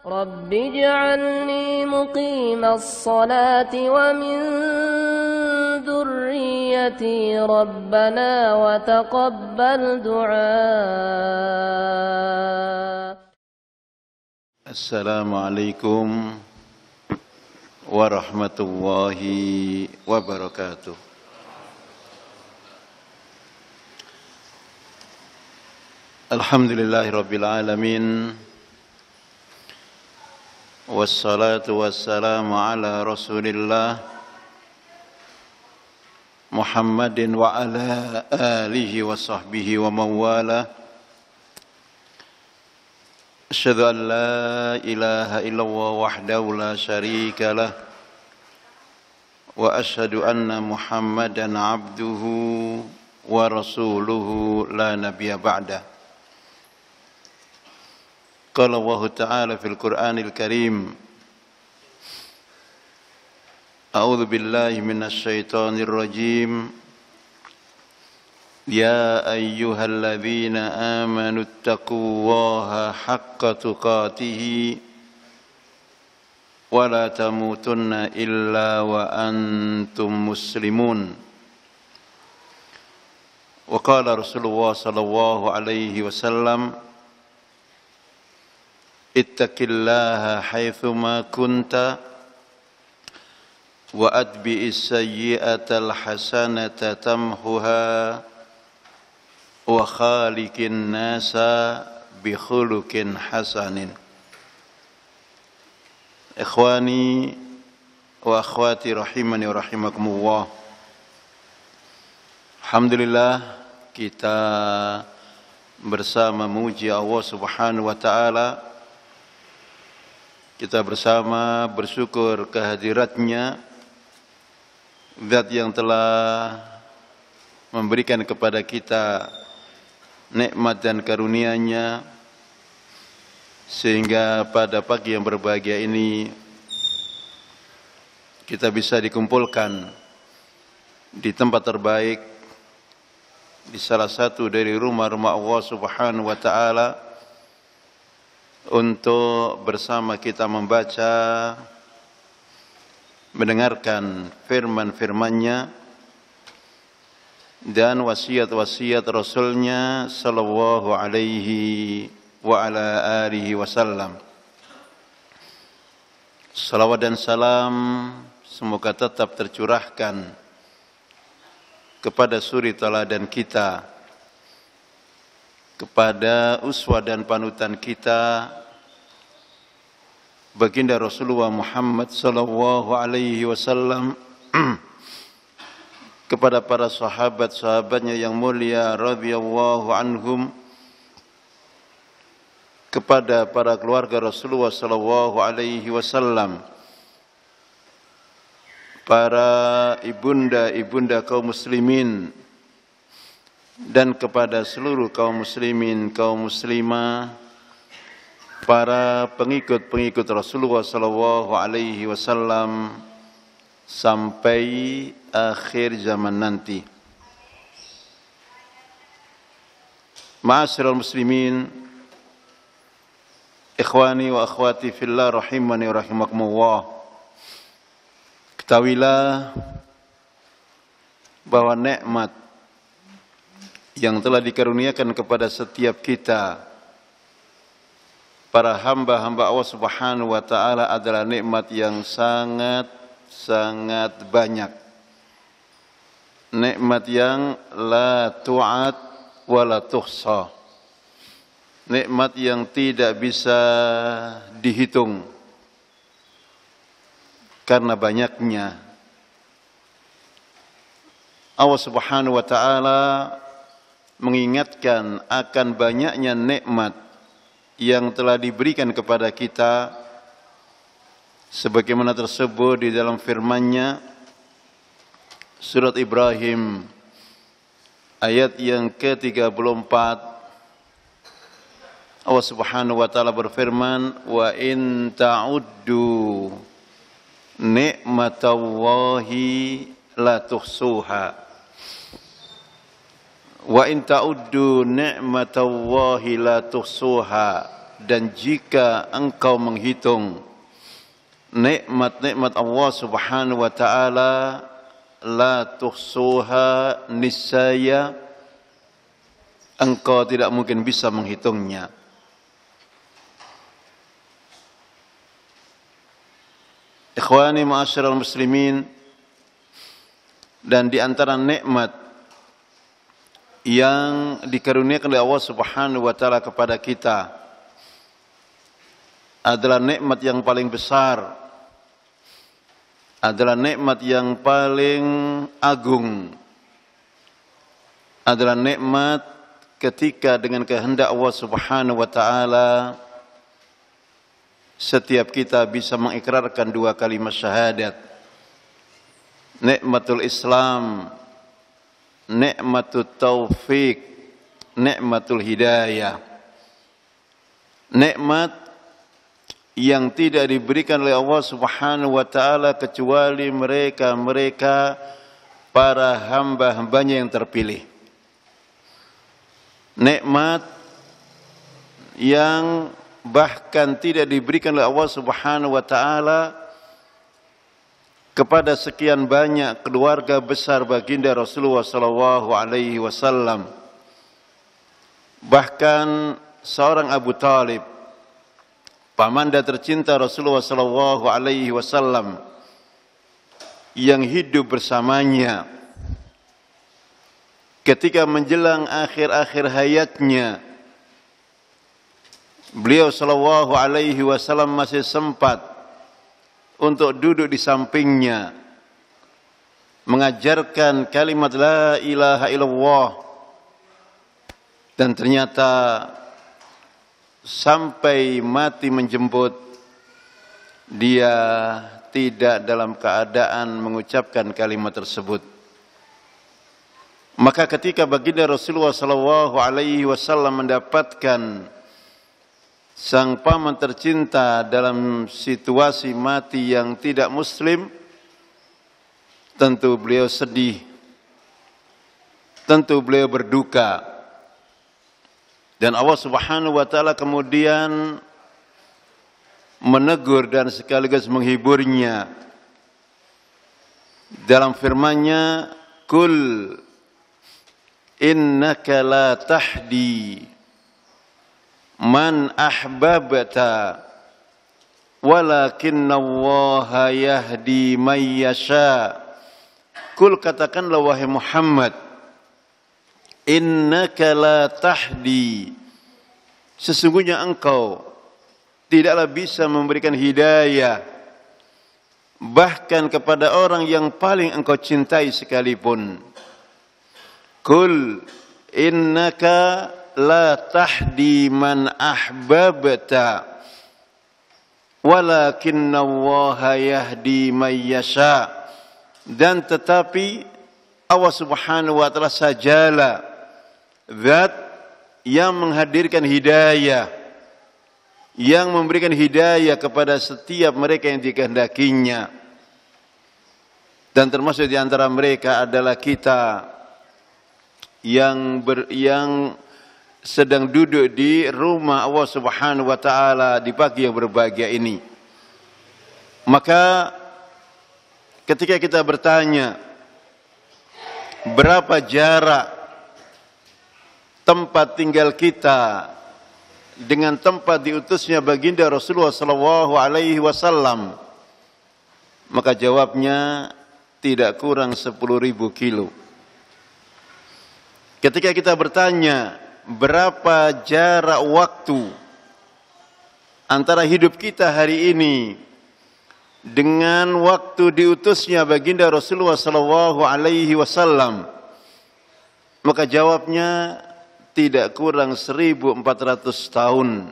رب اجعلني مقيم الصلاة ومن ذريتي ربنا وتقبل دعاء. السلام عليكم ورحمة الله وبركاته. الحمد لله رب العالمين والصلاة والسلام على رسول الله محمد وعلى آله وصحبه ومن والاه. أشهد أن لا إله إلا الله وحده لا شريك له وأشهد أن محمدا عبده ورسوله لا نبي بعده. قال الله تعالى في القرآن الكريم: أعوذ بالله من الشيطان الرجيم. يا أيها الذين آمنوا اتقوا الله حق تقاته ولا تموتن إلا وأنتم مسلمون. وقال رسول الله صلى الله عليه وسلم: اتق الله حيثما كنت وأتبع السيئة الحسنة تمحها وخالق الناس بخلق حسن. إخواني وأخواتي rahimani wa rahimakumullah. Alhamdulillah, kita bersama memuji Allah Subhanahu wa taala. Kita bersama bersyukur kehadiratnya, Zat yang telah memberikan kepada kita nikmat dan karunia-Nya, sehingga pada pagi yang berbahagia ini kita bisa dikumpulkan di tempat terbaik, di salah satu dari rumah-rumah Allah Subhanahu wa taala, untuk bersama kita membaca, mendengarkan firman-firman-Nya dan wasiat-wasiat Rasul-Nya sallallahu alaihi wa ala alihi wasallam. Salawat dan salam semoga tetap tercurahkan kepada suri teladan kita, kepada uswah dan panutan kita, baginda Rasulullah Muhammad sallallahu alaihi wasallam, kepada para sahabat-sahabatnya yang mulia radhiyallahu anhum, kepada para keluarga Rasulullah sallallahu alaihi wasallam, para ibunda-ibunda kaum muslimin, dan kepada seluruh kaum muslimin, kaum muslimah, para pengikut-pengikut Rasulullah sallallahu alaihi wasallam sampai akhir zaman nanti. Ma'asyiral muslimin, ikhwani wa akhwati fillah rahimani wa rahimakumullah. Ketahuilah bahwa nikmat yang telah dikaruniakan kepada setiap kita, para hamba-hamba Allah Subhanahu wa taala, adalah nikmat yang sangat banyak. Nikmat yang la tu'ad wa la tuhsa. Nikmat yang tidak bisa dihitung karena banyaknya. Allah Subhanahu wa taala mengingatkan akan banyaknya nikmat yang telah diberikan kepada kita, sebagaimana tersebut di dalam firman-Nya surat Ibrahim ayat yang ke-34. Allah Subhanahu wa taala berfirman, wa in ta'uddu ni'matallahi la tuhsuha. Wa in ta'uddu ni'matallahi la tuhsuha. dan jika engkau menghitung nikmat-nikmat Allah Subhanahu wa taala, la tuhsuha, niscaya engkau tidak mungkin bisa menghitungnya. Ikhwani ma'asyiral muslimin, dan di antara nikmat yang dikaruniakan oleh Allah Subhanahu wa taala kepada kita adalah nikmat yang paling besar, adalah nikmat yang paling agung, adalah nikmat ketika dengan kehendak Allah Subhanahu wa taala setiap kita bisa mengikrarkan dua kalimat syahadat. Nikmatul Islam, nikmatul taufik, nikmatul hidayah. Nikmat yang tidak diberikan oleh Allah Subhanahu wa taala kecuali mereka-mereka para hamba-hambanya yang terpilih. Nikmat yang bahkan tidak diberikan oleh Allah Subhanahu wa taala kepada sekian banyak keluarga besar baginda Rasulullah sallallahu alaihi wasallam. Bahkan seorang Abu Talib, pamanda tercinta Rasulullah sallallahu alaihi wasallam yang hidup bersamanya ketika menjelang akhir-akhir hayatnya, beliau sallallahu alaihi wasallam masih sempat untuk duduk di sampingnya mengajarkan kalimat la ilaha illallah, dan ternyata sampai mati menjemput dia tidak dalam keadaan mengucapkan kalimat tersebut. Maka ketika baginda Rasulullah sallallahu alaihi wasallam mendapatkan sang paman tercinta dalam situasi mati yang tidak muslim, tentu beliau sedih, tentu beliau berduka. Dan Allah Subhanahu wa taala kemudian menegur dan sekaligus menghiburnya dalam firman-Nya, "Qul innaka la tahdi man ahbabta walakinallaha yahdi man yasha." Kul, katakanlah wahai Muhammad, innaka la tahdi, sesungguhnya engkau tidaklah bisa memberikan hidayah bahkan kepada orang yang paling engkau cintai sekalipun. Kul innaka la tahdi man ahbabta walakinallaha yahdi man yasha. Dan tetapi Allah Subhanahu wa taala sajalah zat yang menghadirkan hidayah, yang memberikan hidayah kepada setiap mereka yang dikehendakinya. Dan termasuk di antara mereka adalah kita yang sedang duduk di rumah Allah Subhanahu wa taala di pagi yang berbahagia ini. Maka ketika kita bertanya berapa jarak tempat tinggal kita dengan tempat diutusnya baginda Rasulullah sallallahu alaihi wasallam, maka jawabnya tidak kurang 10.000 kilo. Ketika kita bertanya berapa jarak waktu antara hidup kita hari ini dengan waktu diutusnya baginda Rasulullah sallallahu alaihi wasallam, maka jawabnya tidak kurang 1.400 tahun.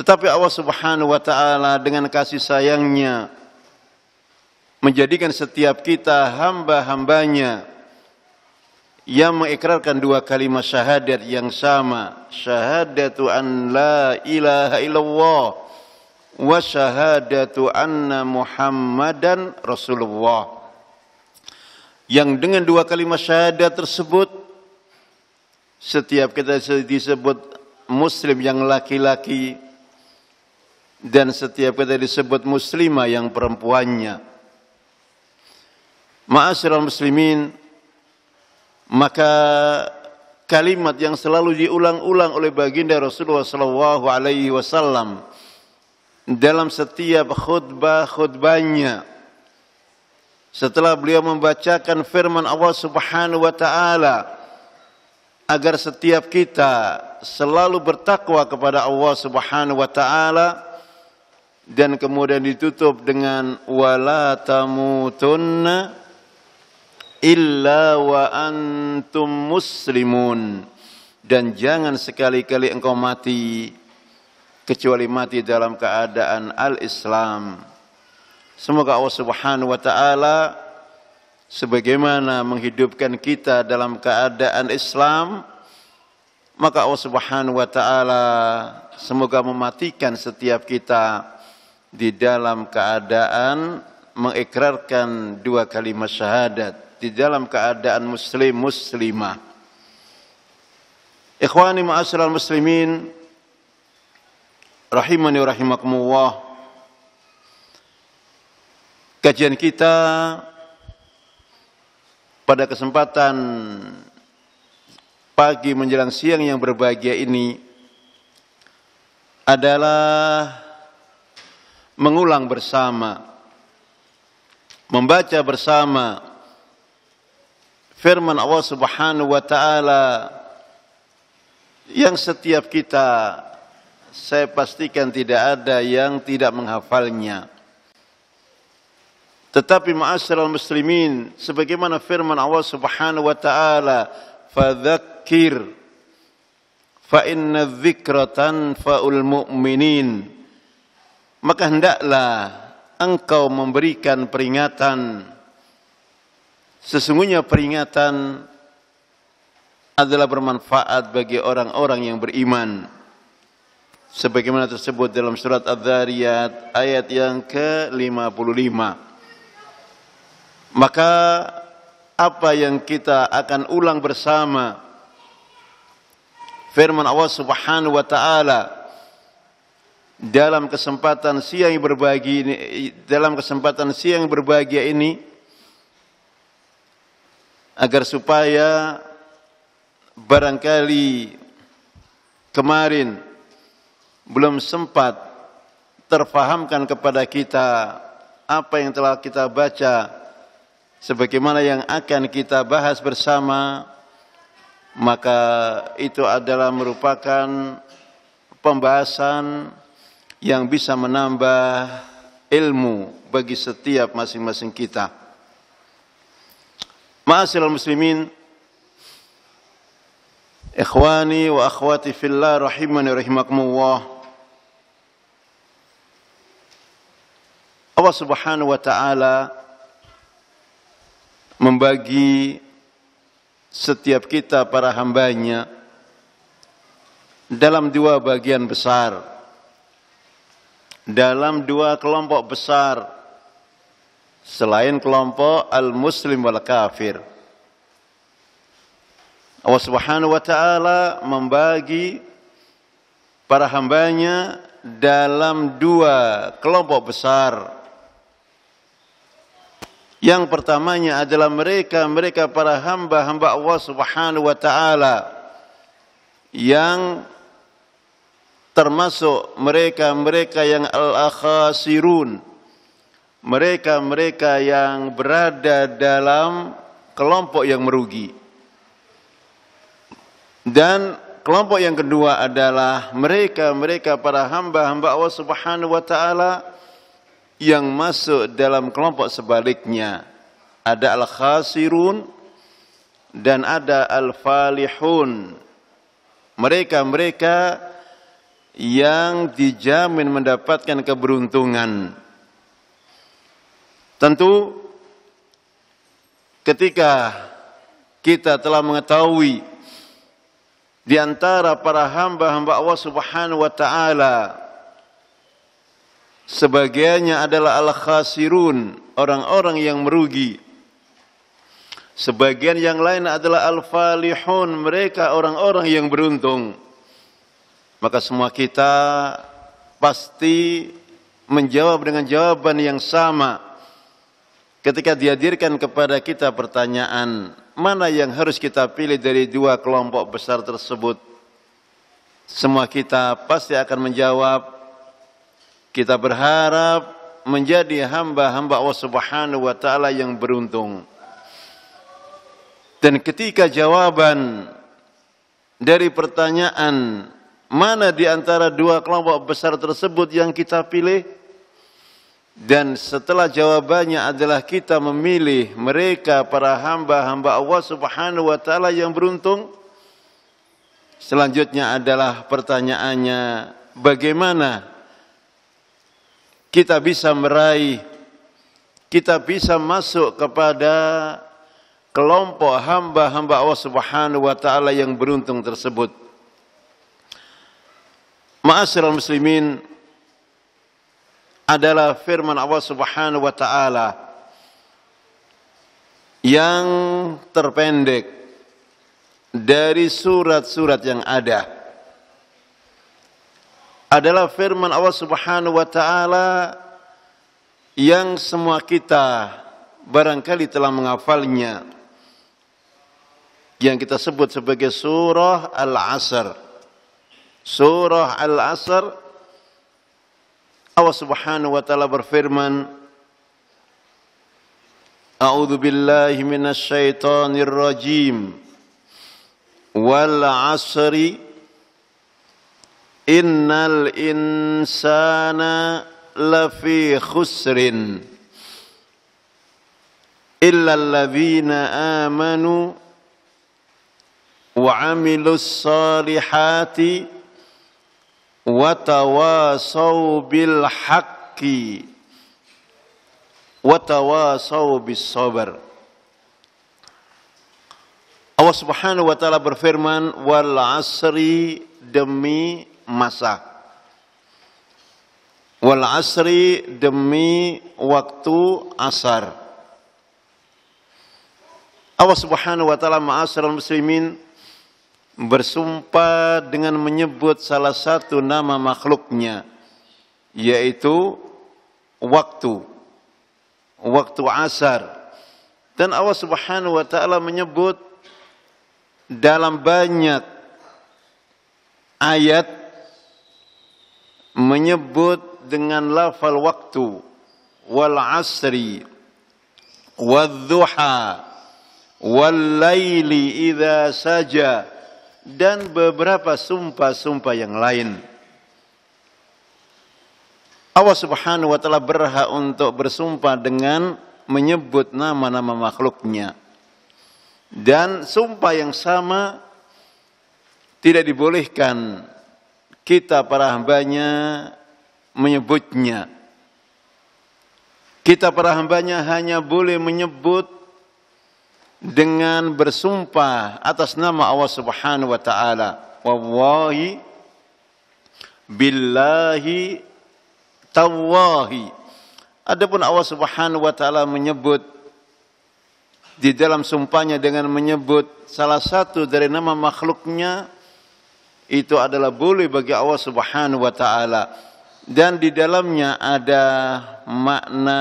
Tetapi Allah Subhanahu wa taala dengan kasih sayangnya menjadikan setiap kita hamba-hambanya yang mengikrarkan dua kalimat syahadat yang sama, syahadatu an la ilaha illallah wa syahadatu anna Muhammadan Rasulullah. Yang dengan dua kalimat syahadat tersebut setiap kita disebut muslim yang laki-laki dan setiap kita disebut muslimah yang perempuannya. Ma'asyiral muslimin, maka kalimat yang selalu diulang-ulang oleh baginda Rasulullah SAW dalam setiap khutbahnya setelah beliau membacakan firman Allah Subhanahu wa taala agar setiap kita selalu bertakwa kepada Allah Subhanahu wa taala, dan kemudian ditutup dengan wala tamutunna illa wa antum muslimun, dan jangan sekali-kali engkau mati kecuali mati dalam keadaan al-Islam. Semoga Allah Subhanahu wa taala sebagaimana menghidupkan kita dalam keadaan Islam, maka Allah Subhanahu wa taala semoga mematikan setiap kita di dalam keadaan mengikrarkan dua kalimat syahadat, di dalam keadaan muslim muslimah. Ikhwani ma'asyiral muslimin rahimani wa rahimakumullah. Kajian kita pada kesempatan pagi menjelang siang yang berbahagia ini adalah mengulang bersama, membaca bersama firman Allah Subhanahu wa taala yang setiap kita, saya pastikan tidak ada yang tidak menghafalnya. Tetapi ma'asyiral muslimin, sebagaimana firman Allah Subhanahu wa taala, fadzakir fa inna dzikra tanfa'ul mu'minin, maka hendaklah engkau memberikan peringatan. Sesungguhnya peringatan adalah bermanfaat bagi orang-orang yang beriman. Sebagaimana tersebut dalam surat Adz-Dzariyat ayat yang ke-55. Maka apa yang kita akan ulang bersama firman Allah Subhanahu wa taala dalam kesempatan siang yang berbahagia ini, agar supaya barangkali kemarin belum sempat terfahamkan kepada kita apa yang telah kita baca, sebagaimana yang akan kita bahas bersama, maka itu adalah merupakan pembahasan yang bisa menambah ilmu bagi setiap masing-masing kita. Ma'asyiral muslimin, ikhwani wa akhwati fillah rahimani rahimakumullah. Allah Subhanahu wa taala membagi setiap kita para hambanya dalam dua bagian besar, dalam dua kelompok besar selain kelompok al-muslim wal kafir. Allah Subhanahu wa taala membagi para hambanya dalam dua kelompok besar. Yang pertamanya adalah mereka para hamba-hamba Allah Subhanahu wa taala yang termasuk mereka yang al-khasirun, mereka yang berada dalam kelompok yang merugi. Dan kelompok yang kedua adalah mereka para hamba-hamba Allah Subhanahu wa taala yang masuk dalam kelompok sebaliknya. Ada al-khasirun dan ada al-falihun. Mereka yang dijamin mendapatkan keberuntungan. Tentu ketika kita telah mengetahui di antara para hamba-hamba Allah Subhanahu wa taala sebagiannya adalah al-khasirun, orang-orang yang merugi. Sebagian yang lain adalah al-falihun, mereka orang-orang yang beruntung. maka semua kita pasti menjawab dengan jawaban yang sama ketika dihadirkan kepada kita pertanyaan, mana yang harus kita pilih dari dua kelompok besar tersebut? Semua kita pasti akan menjawab, kita berharap menjadi hamba-hamba Allah Subhanahu wa taala yang beruntung. Dan ketika jawaban dari pertanyaan mana di antara dua kelompok besar tersebut yang kita pilih, dan setelah jawabannya adalah kita memilih mereka para hamba-hamba Allah Subhanahu wa taala yang beruntung, selanjutnya adalah pertanyaannya, bagaimana kita bisa meraih, kita bisa masuk kepada kelompok hamba-hamba Allah Subhanahu wa taala yang beruntung tersebut. Ma'asyiral muslimin, adalah firman Allah Subhanahu wa taala yang terpendek dari surat-surat yang ada. Adalah firman Allah Subhanahu wa taala yang semua kita barangkali telah menghafalnya, yang kita sebut sebagai surah Al-Asr. Surah Al-Asr, Allah Subhanahu wa taala berfirman, A'udzu billahi minasy syaithanir rajim. Wal 'asri innal insana lafi khusrin illa alladzina amanu wa 'amilus salihati wa tawasaw bil haqqi wa tawasaw bis sabr. Allah Subhanahu wa taala berfirman, wal 'asri, demi masa. Wal 'asri, demi waktu asar. Allah Subhanahu wa taala, ma'asyiral muslimin, bersumpah dengan menyebut salah satu nama makhluknya, yaitu waktu asar. Dan Allah Subhanahu wa taala menyebut dalam banyak ayat, menyebut dengan lafal waktu, wal asri, wadduha, wal laili idza saja, dan beberapa sumpah-sumpah yang lain. Allah Subhanahu wa taala berhak untuk bersumpah dengan menyebut nama-nama makhluknya. Dan sumpah yang sama tidak dibolehkan kita para hambanya menyebutnya. Kita para hambanya hanya boleh menyebut dengan bersumpah atas nama Allah Subhanahu wa taala. Wallahi, billahi, tawahi. Adapun Allah Subhanahu wa taala menyebut di dalam sumpahnya dengan menyebut salah satu dari nama makhluknya, itu adalah boleh bagi Allah Subhanahu wa taala, dan di dalamnya ada makna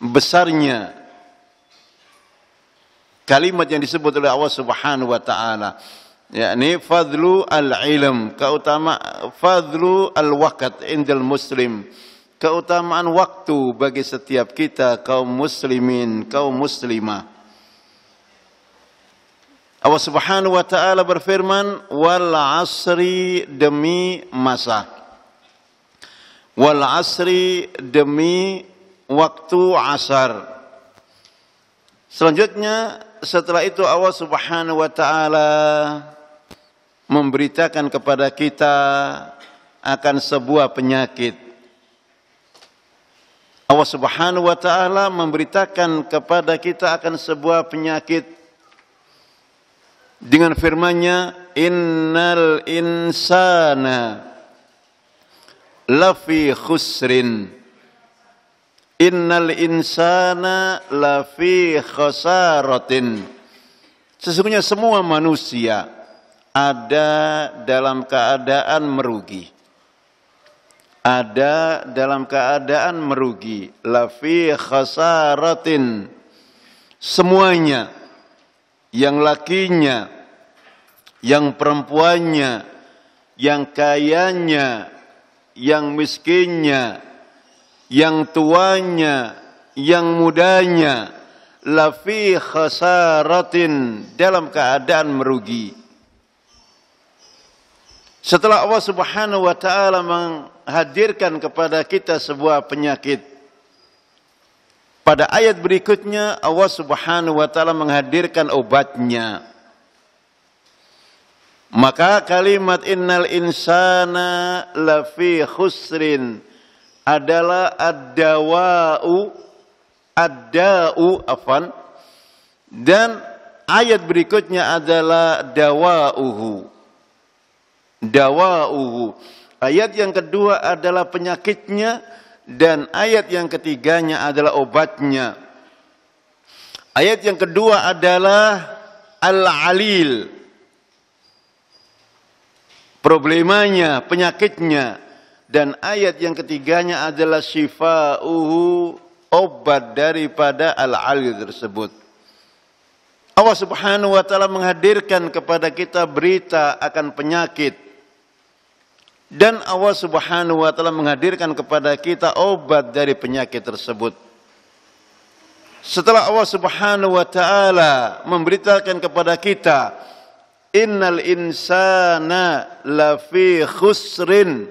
besarnya kalimat yang disebut oleh Allah Subhanahu wa taala, yakni fadlu al-ilm, keutamaan fadlu al-waqt indal muslim, keutamaan waktu bagi setiap kita kaum muslimin, kaum muslimah. Allah Subhanahu wa taala berfirman, wal 'asri, demi masa. Wal 'asri, demi waktu asar. Selanjutnya setelah itu Allah Subhanahu wa taala memberitakan kepada kita akan sebuah penyakit. Allah Subhanahu wa taala memberitakan kepada kita akan sebuah penyakit dengan firman-Nya, innal insana lafi khusrin. Innal insana lafi khasaratin. Sesungguhnya semua manusia ada dalam keadaan merugi. Ada dalam keadaan merugi. Lafi khasaratin. Semuanya, yang lakinya, yang perempuannya, yang kayanya, yang miskinnya, yang tuanya, yang mudanya, lafi khasaratin, dalam keadaan merugi. Setelah Allah Subhanahu wa taala menghadirkan kepada kita sebuah penyakit, pada ayat berikutnya Allah Subhanahu wa taala menghadirkan obatnya. Maka kalimat innal insana lafi khusrin adalah ad-da'u dan ayat berikutnya adalah dawa'uhu. Ayat yang kedua adalah penyakitnya dan ayat yang ketiganya adalah obatnya. Ayat yang kedua adalah al-alil, problemanya, penyakitnya, dan ayat yang ketiganya adalah syifa'uhu, obat daripada al-alil tersebut. Allah Subhanahu wa taala menghadirkan kepada kita berita akan penyakit, dan Allah Subhanahu wa taala menghadirkan kepada kita obat dari penyakit tersebut. Setelah Allah Subhanahu wa taala memberitakan kepada kita innal insana lafi khusrin,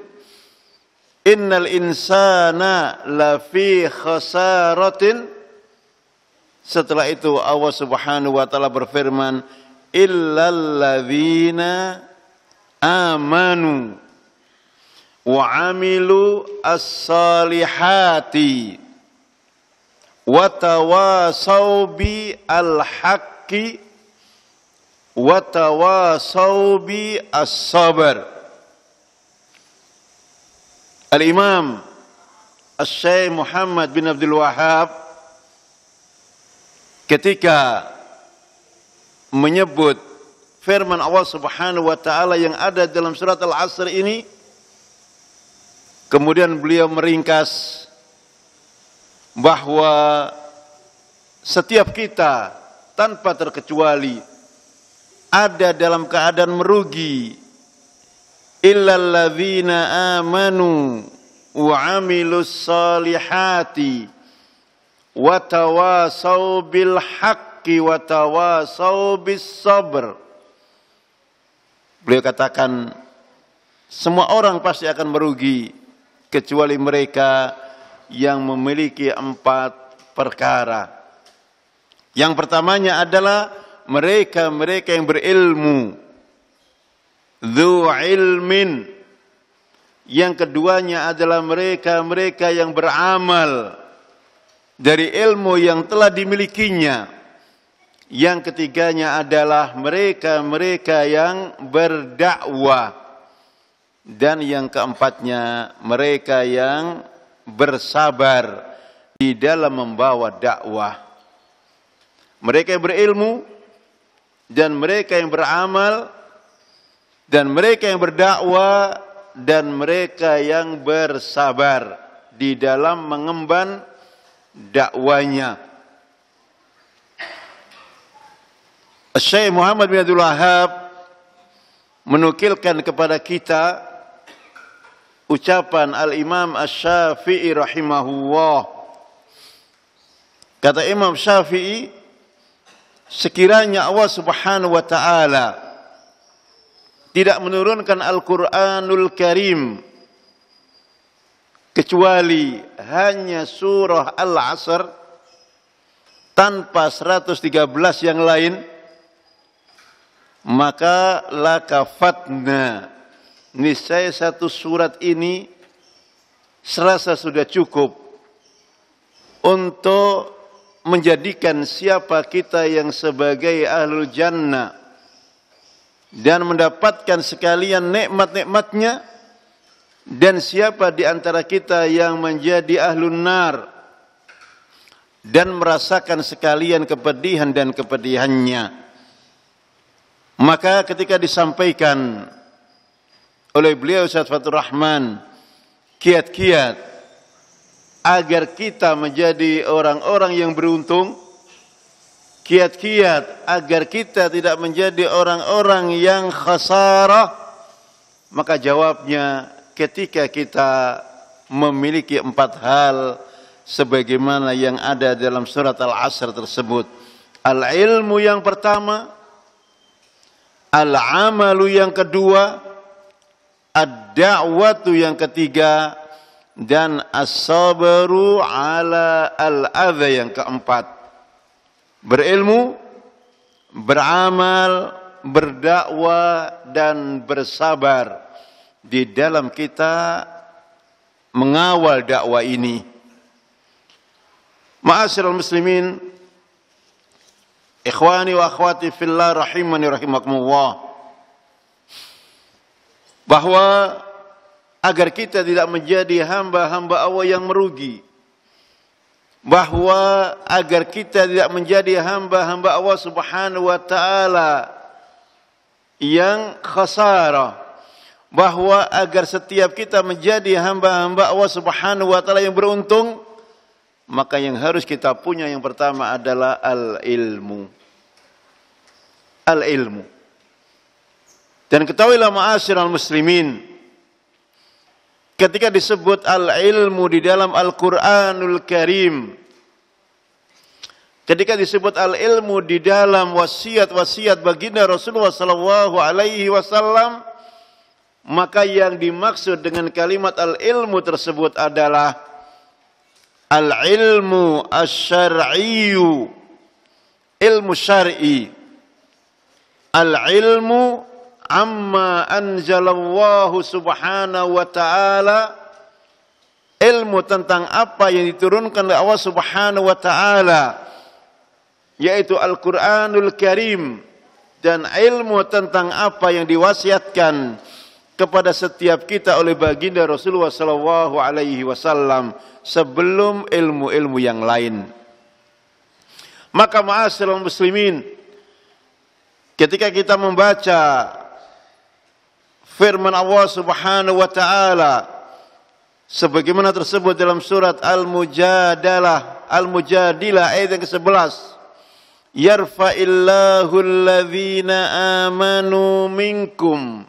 innal insana lafi khasaratin, setelah itu Allah Subhanahu wa taala berfirman illal ladzina amanu wa amilu as-salihati wa tawasaw bi al-haqqi wa tawasaw bi as-sabr. Al-Imam Asy-Syaikh Muhammad bin Abdul Wahhab ketika menyebut firman Allah Subhanahu wa taala yang ada dalam surat Al-Asr ini, kemudian beliau meringkas bahwa setiap kita tanpa terkecuali ada dalam keadaan merugi. Illal ladzina amanu wa amilus salihati wa tawasaw bil haqqi wa tawasaw bis sabr. Beliau katakan semua orang pasti akan merugi kecuali mereka yang memiliki 4 perkara. Yang pertamanya adalah mereka-mereka yang berilmu, dzu ilmin. Yang keduanya adalah mereka-mereka yang beramal dari ilmu yang telah dimilikinya. Yang ketiganya adalah mereka-mereka yang berdakwah. Dan yang keempatnya mereka yang bersabar di dalam membawa dakwah. Mereka yang berilmu dan mereka yang beramal dan mereka yang berdakwah dan mereka yang bersabar di dalam mengemban dakwanya. Syekh Muhammad bin Abdul Wahhab menukilkan kepada kita ucapan Al-Imam Asy-Syafi'i rahimahullah. Kata Imam Syafi'i, sekiranya Allah Subhanahu wa taala tidak menurunkan Al-Qur'anul Karim kecuali hanya surah Al-Asr tanpa 113 yang lain, maka lakafatna, niscaya satu surat ini serasa sudah cukup untuk menjadikan siapa kita yang sebagai ahlul jannah dan mendapatkan sekalian nikmat-nikmatnya, dan siapa di antara kita yang menjadi ahlun nar dan merasakan sekalian kepedihan dan kepedihannya. Maka ketika disampaikan oleh beliau Ustaz Fathur Rahman kiat-kiat agar kita menjadi orang-orang yang beruntung, kiat-kiat agar kita tidak menjadi orang-orang yang khasarah, maka jawabnya ketika kita memiliki 4 hal sebagaimana yang ada dalam surat Al-Asr tersebut. Al-ilmu yang pertama, al-amalu yang kedua, ad-da'watu yang ketiga, dan as-sabru ala al-adha yang keempat. Berilmu, beramal, berdakwah, dan bersabar di dalam kita mengawal dakwah ini. Ma'asyiral muslimin, ikhwani wa akhwati fillah rahimani rahimakumullah, bahwa agar kita tidak menjadi hamba-hamba Allah yang merugi, bahwa agar kita tidak menjadi hamba-hamba Allah Subhanahu wa taala yang khasarah, bahwa agar setiap kita menjadi hamba-hamba Allah Subhanahu wa taala yang beruntung, maka yang harus kita punya yang pertama adalah al-ilmu. Al-ilmu. Dan ketahuilah ma'asyiral muslimin, ketika disebut al-ilmu di dalam Al-Quranul Karim, ketika disebut al-ilmu di dalam wasiat-wasiat baginda Rasulullah sallallahu alaihi wasallam, maka yang dimaksud dengan kalimat al-ilmu tersebut adalah al-ilmu asy-syar'iyyu, ilmu syar'i, al-ilmu amma anzalallahu subhanahu wa ta'ala, ilmu tentang apa yang diturunkan oleh Allah Subhanahu wa ta'ala, yaitu Al-Quranul Karim, dan ilmu tentang apa yang diwasiatkan kepada setiap kita oleh baginda Rasulullah sallallahu alaihi wasallam sebelum ilmu-ilmu yang lain. Maka ma'asyiral muslimin, ketika kita membaca firman Allah Subhanahu wa taala sebagaimana tersebut dalam surat Al-Mujadilah ayat yang ke-11, yarfa'illahu alladhina amanu minkum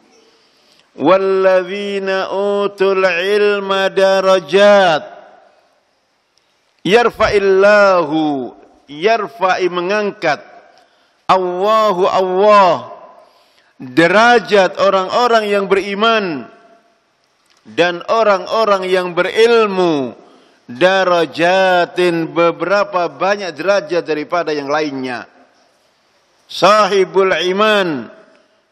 walladzina utul ilma darajat. Yarfa'illahu, yarfa'i mengangkat, Allahu Allah, derajat orang-orang yang beriman dan orang-orang yang berilmu, darajatin, beberapa banyak derajat daripada yang lainnya. Sahibul iman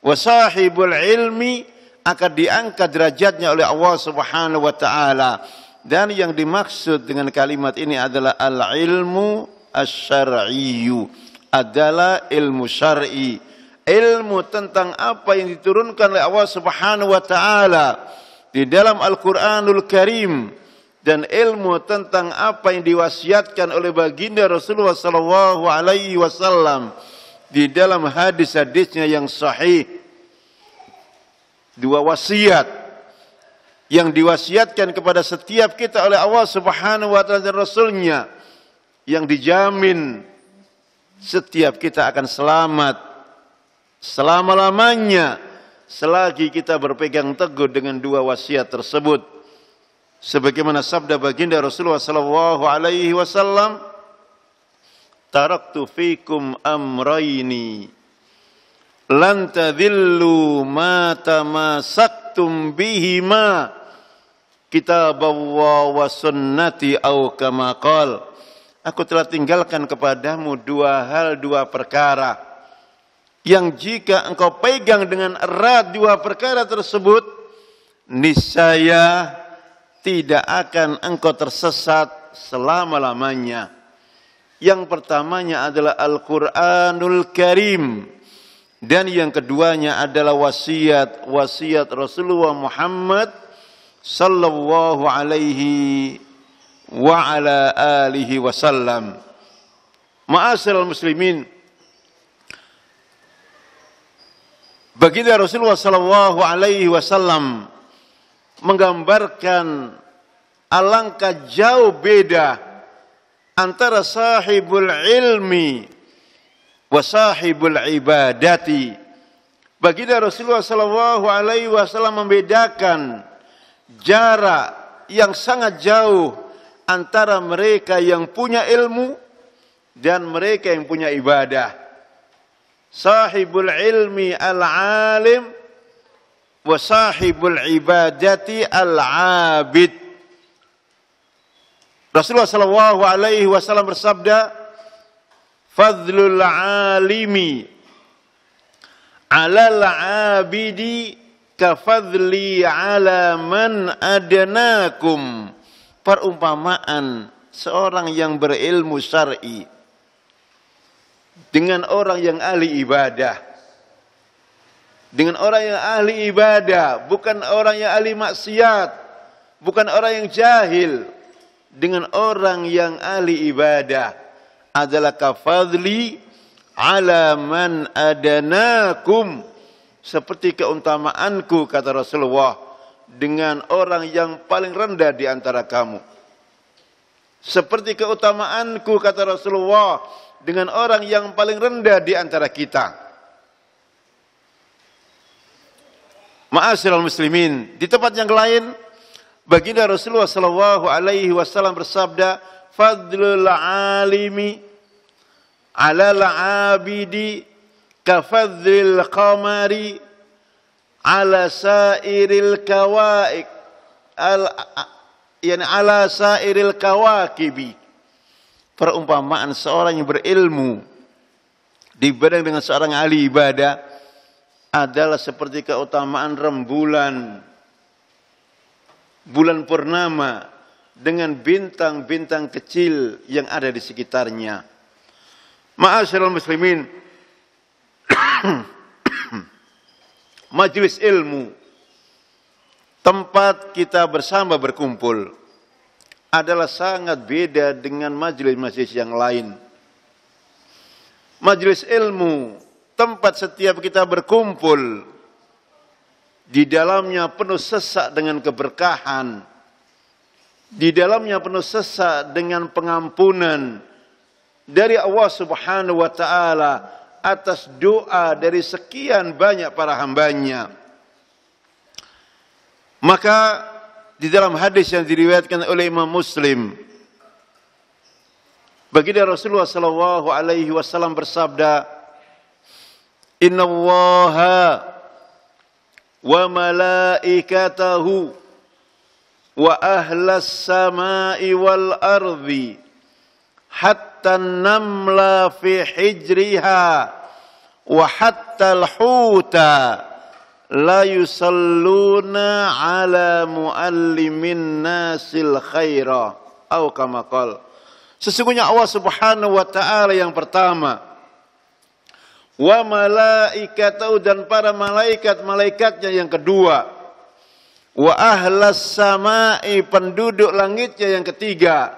wa sahibul ilmi akan diangkat derajatnya oleh Allah Subhanahu wa taala. Dan yang dimaksud dengan kalimat ini adalah al-ilmu asy-syar'iyyu, adalah ilmu syar'i, ilmu tentang apa yang diturunkan oleh Allah Subhanahu wa taala di dalam Al-Qur'anul Karim, dan ilmu tentang apa yang diwasiatkan oleh baginda Rasulullah sallallahu alaihi wasallam di dalam hadis-hadisnya yang sahih. 2 wasiat yang diwasiatkan kepada setiap kita oleh Allah Subhanahu wa taala dan Rasulnya, yang dijamin setiap kita akan selamat selama-lamanya selagi kita berpegang teguh dengan 2 wasiat tersebut. Sebagaimana sabda baginda Rasulullah sallallahu alaihi wasallam, taraktu fikum amrayni lan tadhillu ma tamassaktum bihima kitaballah wa sunnati au kama qala. Aku telah tinggalkan kepadamu 2 hal, 2 perkara yang jika engkau pegang dengan erat 2 perkara tersebut, niscaya tidak akan engkau tersesat selama-lamanya. Yang pertamanya adalah Al-Quranul Karim, dan yang keduanya adalah wasiat Rasulullah Muhammad sallallahu alaihi wa ala alihi wasallam. Ma'asyiral muslimin, Baginda Rasulullah sallallahu alaihi wasallam menggambarkan alangkah jauh beda antara sahibul ilmi wa sahibul ibadati. Baginda Rasulullah sallallahu alaihi wasallam membedakan jarak yang sangat jauh antara mereka yang punya ilmu dan mereka yang punya ibadah. Sahibul ilmi al-alim wa sahibul ibadati al-abid. Rasulullah sallallahu alaihi wasallam bersabda, "Fadlul alimi 'alal 'abidi kafadli 'ala man adnakum." Perumpamaan seorang yang berilmu syar'i dengan orang yang ahli ibadah. Dengan orang yang ahli ibadah, bukan orang yang ahli maksiat, bukan orang yang jahil. Dengan orang yang ahli ibadah adalah kafadli ala man adanakum, seperti keutamaanku, kata Rasulullah, dengan orang yang paling rendah di antara kamu. Seperti keutamaanku, kata Rasulullah, dengan orang yang paling rendah di antara kita. Ma'asyiral muslimin, di tempat yang lain baginda Rasulullah sallallahu alaihi wasallam bersabda, "Fadlul alimi 'alal 'abidi kafadlil qamari 'ala sairil kawaik ala sairil kawakibi." Perumpamaan seorang yang berilmu dibanding dengan seorang ahli ibadah adalah seperti keutamaan rembulan, bulan purnama dengan bintang-bintang kecil yang ada di sekitarnya. Ma'asyiral muslimin, majelis ilmu, tempat kita bersama berkumpul, adalah sangat beda dengan majelis-majelis yang lain. Majelis ilmu, tempat setiap kita berkumpul, di dalamnya penuh sesak dengan keberkahan, di dalamnya penuh sesak dengan pengampunan dari Allah Subhanahu wa ta'ala atas doa dari sekian banyak para hambanya. Maka di dalam hadis yang diriwayatkan oleh Imam Muslim, baginda Rasulullah sallallahu alaihi wasallam bersabda, "Innallaha wa malaikatahu wa ahlas samai wal ardi hatta namla fi hijriha wa hatta al-huta la yusalluna ala muallimin nasil khaira." Atau kama qala, sesungguhnya Allah Subhanahu wa ta'ala yang pertama, wa malaikatahu, dan para malaikat-malaikatnya yang kedua, wa ahlas samai, penduduk langitnya yang ketiga,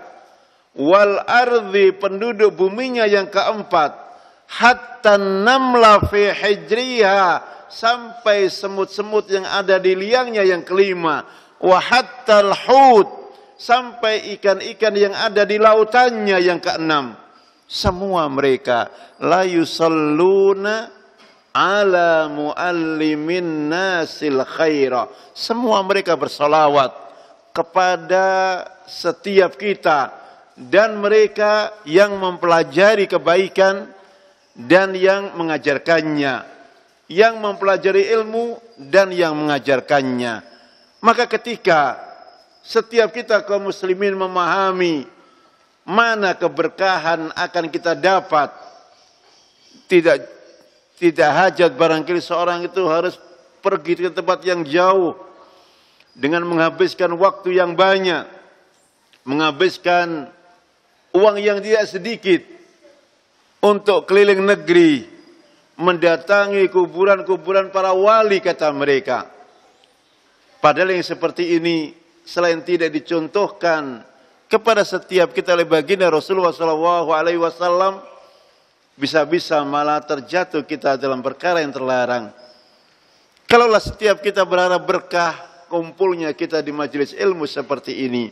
wal ardi, penduduk buminya yang keempat, hatta namla fi hijriha, sampai semut-semut yang ada di liangnya yang kelima, wa hatta al-hut, sampai ikan-ikan yang ada di lautannya yang keenam. Semua mereka la yusalluna ala muallimin nasil khaira, semua mereka bersalawat kepada setiap kita dan mereka yang mempelajari kebaikan dan yang mengajarkannya, yang mempelajari ilmu dan yang mengajarkannya. Maka ketika setiap kita kaum muslimin memahami mana keberkahan akan kita dapat, tidak hajat barangkali seorang itu harus pergi ke tempat yang jauh dengan menghabiskan waktu yang banyak, menghabiskan uang yang tidak sedikit untuk keliling negeri, mendatangi kuburan-kuburan para wali, kata mereka. Padahal yang seperti ini selain tidak dicontohkan kepada setiap kita oleh baginda Rasulullah SAW, bisa-bisa malah terjatuh kita dalam perkara yang terlarang. Kalaulah setiap kita berharap berkah kumpulnya kita di majelis ilmu seperti ini,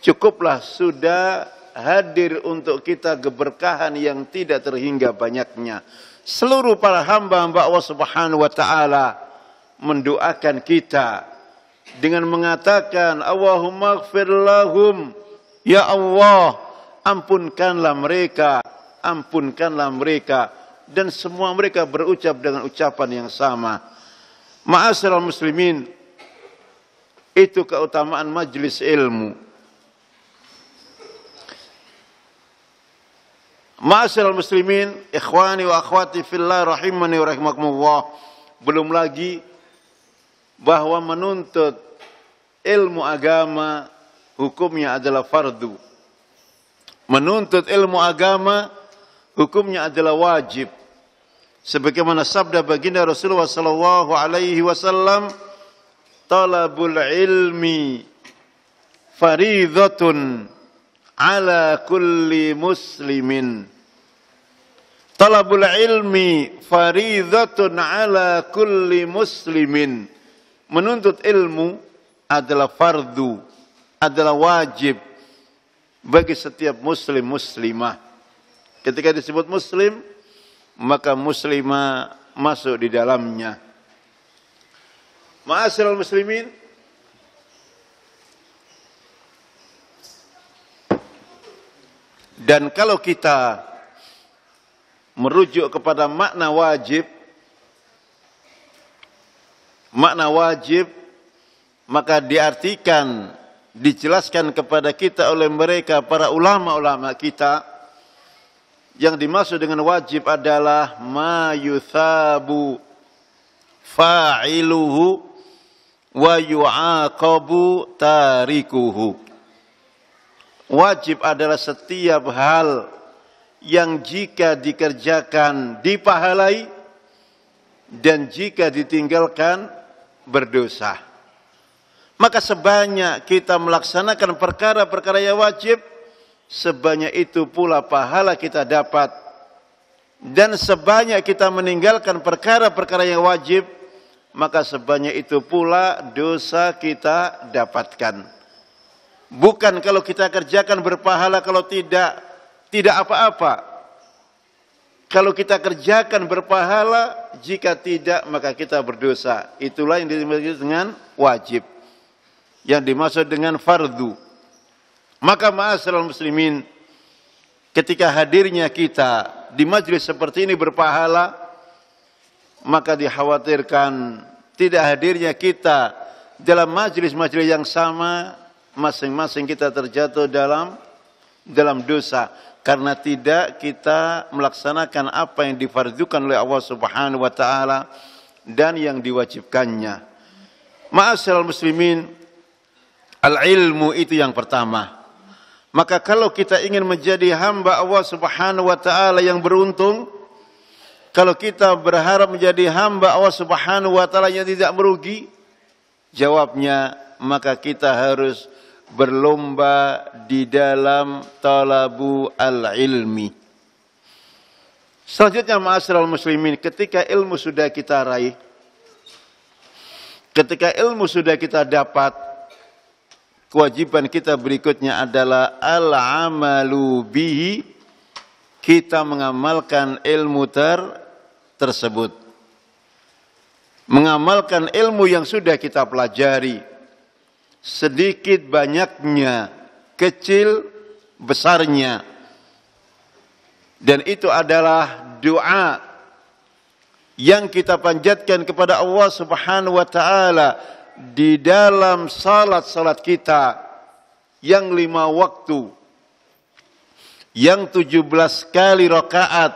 cukuplah sudah hadir untuk kita keberkahan yang tidak terhingga banyaknya. Seluruh para hamba-hamba Allah Subhanahu wa taala mendoakan kita dengan mengatakan, Allahumma ighfir lahum, ya Allah, ampunkanlah mereka, ampunkanlah mereka. Dan semua mereka berucap dengan ucapan yang sama. Ma'asyiral muslimin, itu keutamaan majlis ilmu. Ma'asyiral muslimin, ikhwani wa akhwati fillah rahimani wa rahimakumullah. Belum lagi bahwa menuntut ilmu agama hukumnya adalah fardu. Menuntut ilmu agama hukumnya adalah wajib. Sebagaimana sabda baginda Rasulullah sallallahu alaihi wasallam, talabul ilmi fariidhatun ala kulli muslimin. Talabul ilmi fariidhatun ala kulli muslimin. Menuntut ilmu adalah fardu, adalah wajib bagi setiap muslim muslimah. Ketika disebut muslim, maka muslimah masuk di dalamnya. Ma'asyiral muslimin, dan kalau kita merujuk kepada makna wajib, maka diartikan, dijelaskan kepada kita oleh mereka para ulama-ulama kita, yang dimaksud dengan wajib adalah ma yuthabu fa'iluhu wa yu'aqabu tarikuhu. Wajib adalah setiap hal yang jika dikerjakan dipahalai dan jika ditinggalkan berdosa. Maka sebanyak kita melaksanakan perkara-perkara yang wajib, sebanyak itu pula pahala kita dapat. Dan sebanyak kita meninggalkan perkara-perkara yang wajib, maka sebanyak itu pula dosa kita dapatkan. Bukan kalau kita kerjakan berpahala, kalau tidak apa-apa. Kalau kita kerjakan berpahala, jika tidak maka kita berdosa. Itulah yang dimaksud dengan wajib, yang dimaksud dengan fardu. Maka ma'asyiral muslimin, ketika hadirnya kita di majlis seperti ini berpahala, maka dikhawatirkan tidak hadirnya kita dalam majlis-majlis yang sama, masing-masing kita terjatuh dalam dosa karena tidak kita melaksanakan apa yang difardukan oleh Allah Subhanahu wa taala dan yang diwajibkannya. Ma'asyiral muslimin, al-ilmu itu yang pertama. Maka kalau kita ingin menjadi hamba Allah Subhanahu wa taala yang beruntung, kalau kita berharap menjadi hamba Allah Subhanahu wa taala yang tidak merugi, jawabnya maka kita harus berlomba di dalam talabu al-ilmi. Selanjutnya ma'asyiral muslimin, ketika ilmu sudah kita raih, ketika ilmu sudah kita dapat, kewajiban kita berikutnya adalah al-amalu bihi, kita mengamalkan ilmu tersebut. Mengamalkan ilmu yang sudah kita pelajari, sedikit banyaknya, kecil besarnya. Dan itu adalah doa yang kita panjatkan kepada Allah Subhanahu wa taala di dalam salat-salat kita yang 5 waktu, yang 17 kali rakaat,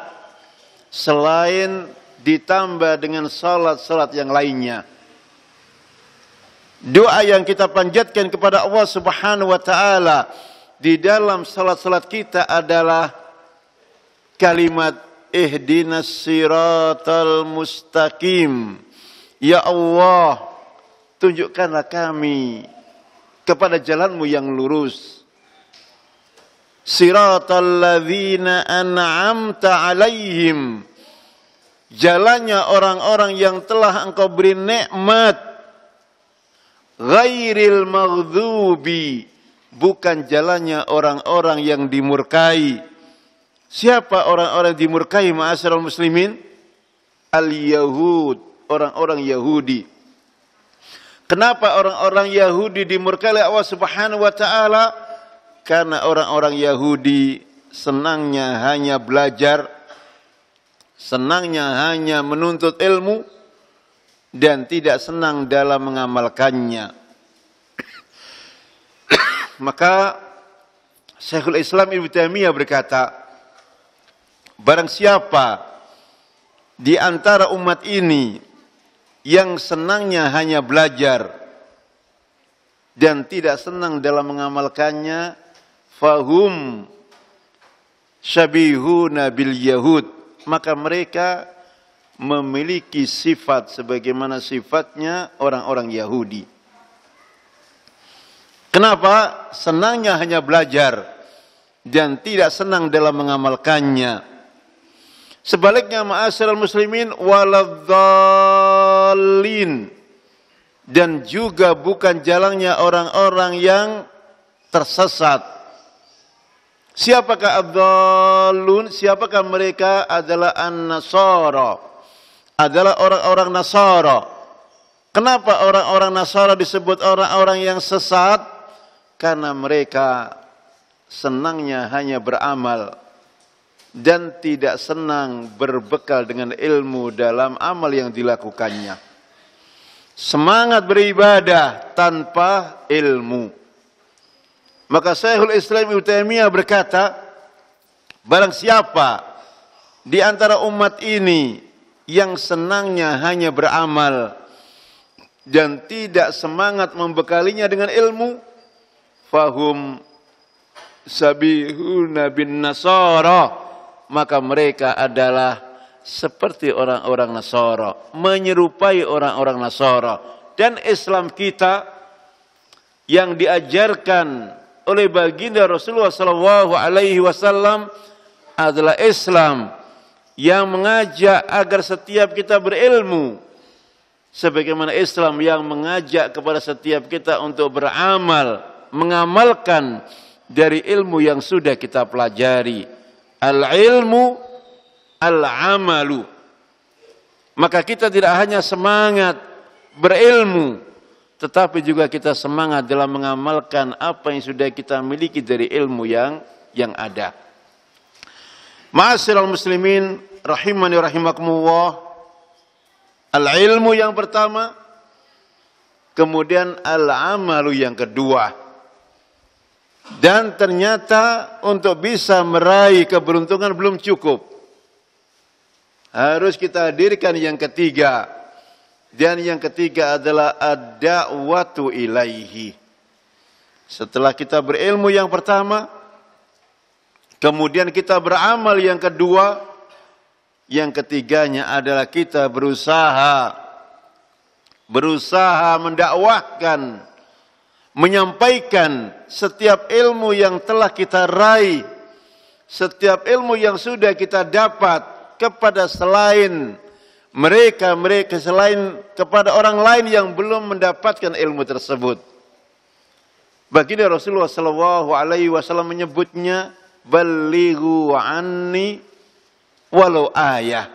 selain ditambah dengan salat-salat yang lainnya. Doa yang kita panjatkan kepada Allah Subhanahu wa taala di dalam salat-salat kita adalah kalimat ihdinas siratal mustaqim. Ya Allah, tunjukkanlah kami kepada jalanmu yang lurus. Siratal ladzina an'amta alaihim, jalannya orang-orang yang telah engkau beri nikmat, ghairil maghdubi, bukan jalannya orang-orang yang dimurkai. Siapa orang-orang yang dimurkai ma'asyiral muslimin? Al-Yahud, orang-orang Yahudi. Kenapa orang-orang Yahudi dimurkai oleh Allah Subhanahu wa taala? Karena orang-orang Yahudi senangnya hanya belajar, senangnya hanya menuntut ilmu, dan tidak senang dalam mengamalkannya. Maka Syekhul Islam Ibnu Taimiyah berkata, barang siapa di antara umat ini yang senangnya hanya belajar dan tidak senang dalam mengamalkannya, fahum syabihuna bil yahud, maka mereka memiliki sifat sebagaimana sifatnya orang-orang Yahudi. Kenapa? Senangnya hanya belajar dan tidak senang dalam mengamalkannya. Sebaliknya ma'asyiral muslimin waladzallin, dan juga bukan jalannya orang-orang yang tersesat. Siapakah ad-dallun? Siapakah mereka? Adalah an-nasara, adalah orang-orang Nasara. Kenapa orang-orang Nasara disebut orang-orang yang sesat? Karena mereka senangnya hanya beramal dan tidak senang berbekal dengan ilmu dalam amal yang dilakukannya. Semangat beribadah tanpa ilmu. Maka Syekhul Islam Ibnu Taimiyah berkata, barang siapa di antara umat ini yang senangnya hanya beramal dan tidak semangat membekalinya dengan ilmu, fahum sabihuna bin nasara, maka mereka adalah seperti orang-orang Nasara, menyerupai orang-orang Nasara. Dan Islam kita yang diajarkan oleh baginda Rasulullah SAW adalah Islam yang mengajak agar setiap kita berilmu, sebagaimana Islam yang mengajak kepada setiap kita untuk beramal, mengamalkan dari ilmu yang sudah kita pelajari. Al-ilmu al-amalu. Maka kita tidak hanya semangat berilmu, tetapi juga kita semangat dalam mengamalkan apa yang sudah kita miliki dari ilmu yang ada. Ma'asyiral muslimin rahimani rahimakumullah, al-ilmu yang pertama, kemudian al-amalu yang kedua. Dan ternyata untuk bisa meraih keberuntungan belum cukup. Harus kita hadirkan yang ketiga. Dan yang ketiga adalah ad-da'watu ilaihi. Setelah kita berilmu yang pertama, kemudian kita beramal yang kedua, yang ketiganya adalah kita berusaha mendakwahkan, menyampaikan setiap ilmu yang telah kita raih, setiap ilmu yang sudah kita dapat kepada selain mereka selain kepada orang lain yang belum mendapatkan ilmu tersebut. Baginda Rasulullah SAW menyebutnya balighu anni walau ayah.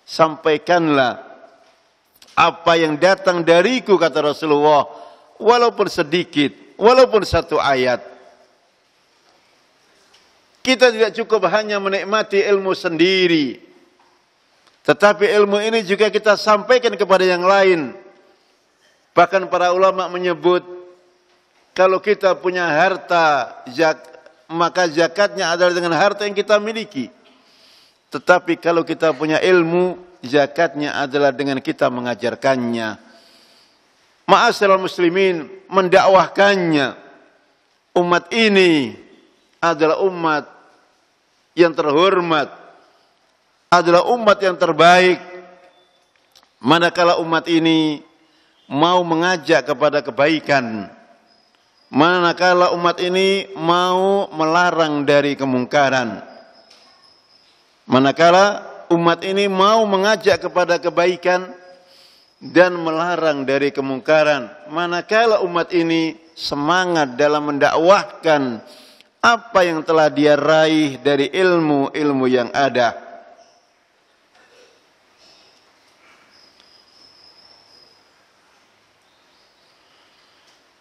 Sampaikanlah apa yang datang dariku, kata Rasulullah, walaupun sedikit, walaupun satu ayat. Kita tidak cukup hanya menikmati ilmu sendiri, tetapi ilmu ini juga kita sampaikan kepada yang lain. Bahkan para ulama menyebut, kalau kita punya harta, maka zakatnya adalah dengan harta yang kita miliki. Tetapi kalau kita punya ilmu, zakatnya adalah dengan kita mengajarkannya. Ma'asyiral muslimin, mendakwahkannya. Umat ini adalah umat yang terhormat, adalah umat yang terbaik. Manakala umat ini mau mengajak kepada kebaikan, manakala umat ini mau melarang dari kemungkaran, manakala umat ini mau mengajak kepada kebaikan dan melarang dari kemungkaran. Manakala umat ini semangat dalam mendakwahkan apa yang telah dia raih dari ilmu-ilmu yang ada.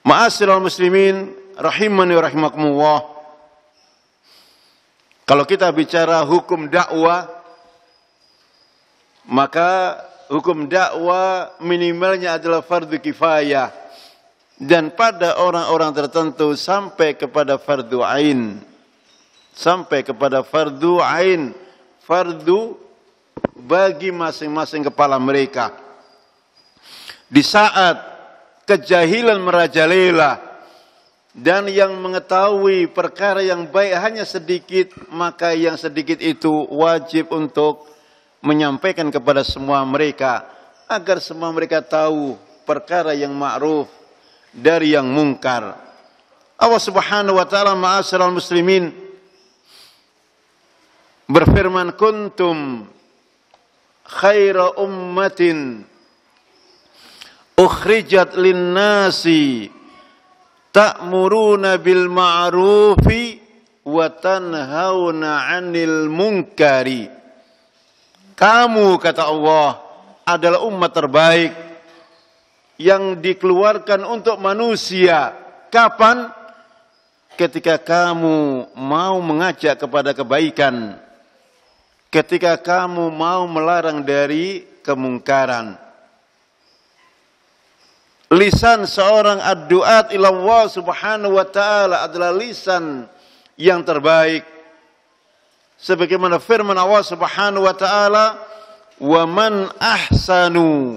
Ma'asyiral muslimin rahimani wa rahimakumullah. Kalau kita bicara hukum dakwah, maka hukum dakwah minimalnya adalah fardu kifayah, dan pada orang-orang tertentu sampai kepada fardu ain. Sampai kepada fardu ain, fardu bagi masing-masing kepala mereka. Di saat kejahilan merajalela dan yang mengetahui perkara yang baik hanya sedikit, maka yang sedikit itu wajib untuk menyampaikan kepada semua mereka, agar semua mereka tahu perkara yang ma'ruf dari yang mungkar. Allah Subhanahu wa taala, ma'asyiral muslimin, berfirman, kuntum khaira ummatin ukhrijat linnasi ta'muruna bil ma'rufi wa tanhauna 'anil munkari. Kamu, kata Allah, adalah umat terbaik yang dikeluarkan untuk manusia. Kapan? Ketika kamu mau mengajak kepada kebaikan, ketika kamu mau melarang dari kemungkaran. Lisan seorang ad-du'at ila Allah Subhanahu wa taala adalah lisan yang terbaik. Sebagaimana firman Allah Subhanahu wa taala, "Wa man ahsanu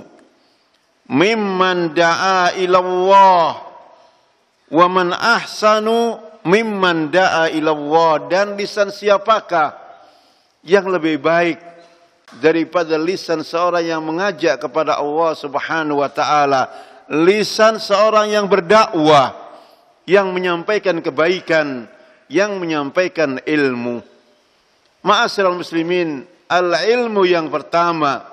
mimman da'a ila Allah." Wa man ahsanu mimman da'a ila Allah. Dan lisan siapakah yang lebih baik daripada lisan seorang yang mengajak kepada Allah Subhanahu wa taala? Lisan seorang yang berdakwah, yang menyampaikan kebaikan, yang menyampaikan ilmu. Ma'asyiral muslimin, al-ilmu yang pertama,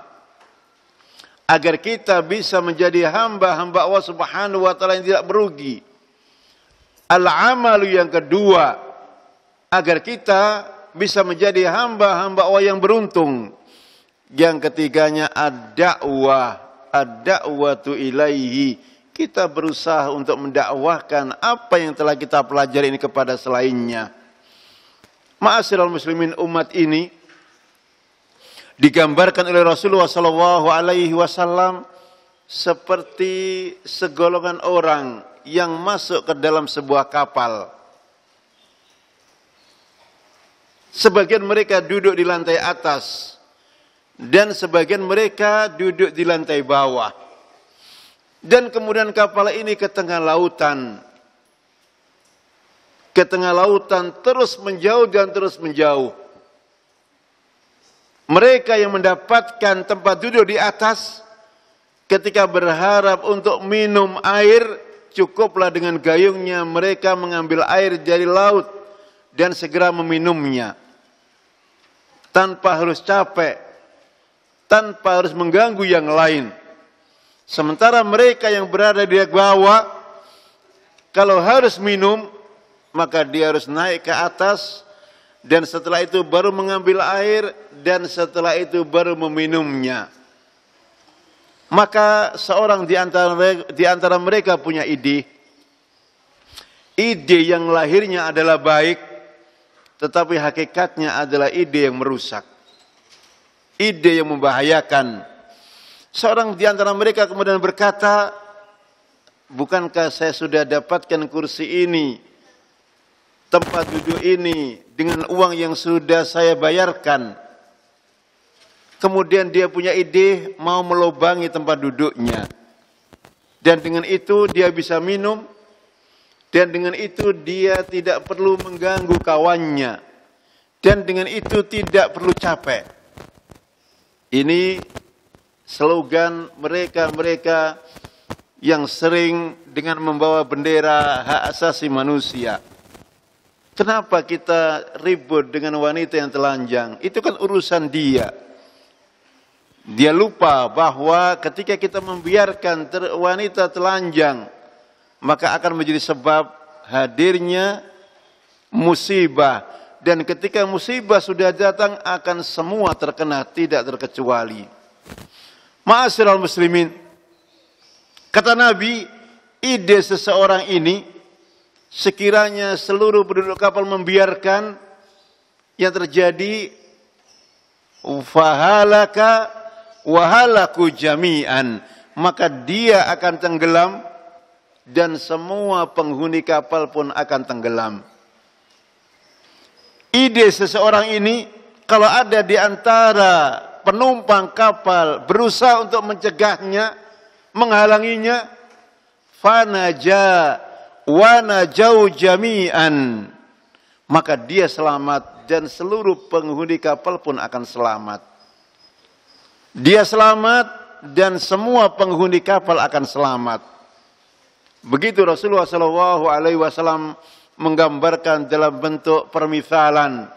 agar kita bisa menjadi hamba-hamba Allah Subhanahu wa taala yang tidak berugi. Al-amalu yang kedua, agar kita bisa menjadi hamba-hamba Allah yang beruntung. Yang ketiganya ad-da'wah. Ad-da'watu ilaihi, kita berusaha untuk mendakwahkan apa yang telah kita pelajari ini kepada selainnya. Ma'asyiral muslimin, umat ini digambarkan oleh Rasulullah sallallahu alaihi wasallam seperti segolongan orang yang masuk ke dalam sebuah kapal. Sebagian mereka duduk di lantai atas, dan sebagian mereka duduk di lantai bawah. Dan kemudian kapal ini ke tengah lautan. Ke tengah lautan terus menjauh dan terus menjauh. Mereka yang mendapatkan tempat duduk di atas, ketika berharap untuk minum air, cukuplah dengan gayungnya mereka mengambil air dari laut dan segera meminumnya. Tanpa harus capek, tanpa harus mengganggu yang lain. Sementara mereka yang berada di bawah, kalau harus minum, maka dia harus naik ke atas, dan setelah itu baru mengambil air, dan setelah itu baru meminumnya. Maka seorang di antara mereka punya ide. Ide yang lahirnya adalah baik, tetapi hakikatnya adalah ide yang merusak. Ide yang membahayakan. Seorang di antara mereka kemudian berkata, bukankah saya sudah dapatkan kursi ini, tempat duduk ini, dengan uang yang sudah saya bayarkan? Kemudian dia punya ide mau melobangi tempat duduknya. Dan dengan itu dia bisa minum, dan dengan itu dia tidak perlu mengganggu kawannya, dan dengan itu tidak perlu capek. Ini slogan mereka-mereka yang sering dengan membawa bendera hak asasi manusia. Kenapa kita ribut dengan wanita yang telanjang? Itu kan urusan dia. Dia lupa bahwa ketika kita membiarkan wanita telanjang, maka akan menjadi sebab hadirnya musibah. Dan ketika musibah sudah datang, akan semua terkena, tidak terkecuali. Ma'asyiral muslimin, kata Nabi, ide seseorang ini, sekiranya seluruh penduduk kapal membiarkan yang terjadi, fahalaka wahalaku jami'an, maka dia akan tenggelam dan semua penghuni kapal pun akan tenggelam. Ide seseorang ini, kalau ada di antara penumpang kapal berusaha untuk mencegahnya, menghalanginya, fanaja wa najau jami'an, maka dia selamat dan seluruh penghuni kapal pun akan selamat. Dia selamat dan semua penghuni kapal akan selamat. Begitu Rasulullah SAW menggambarkan dalam bentuk permisalan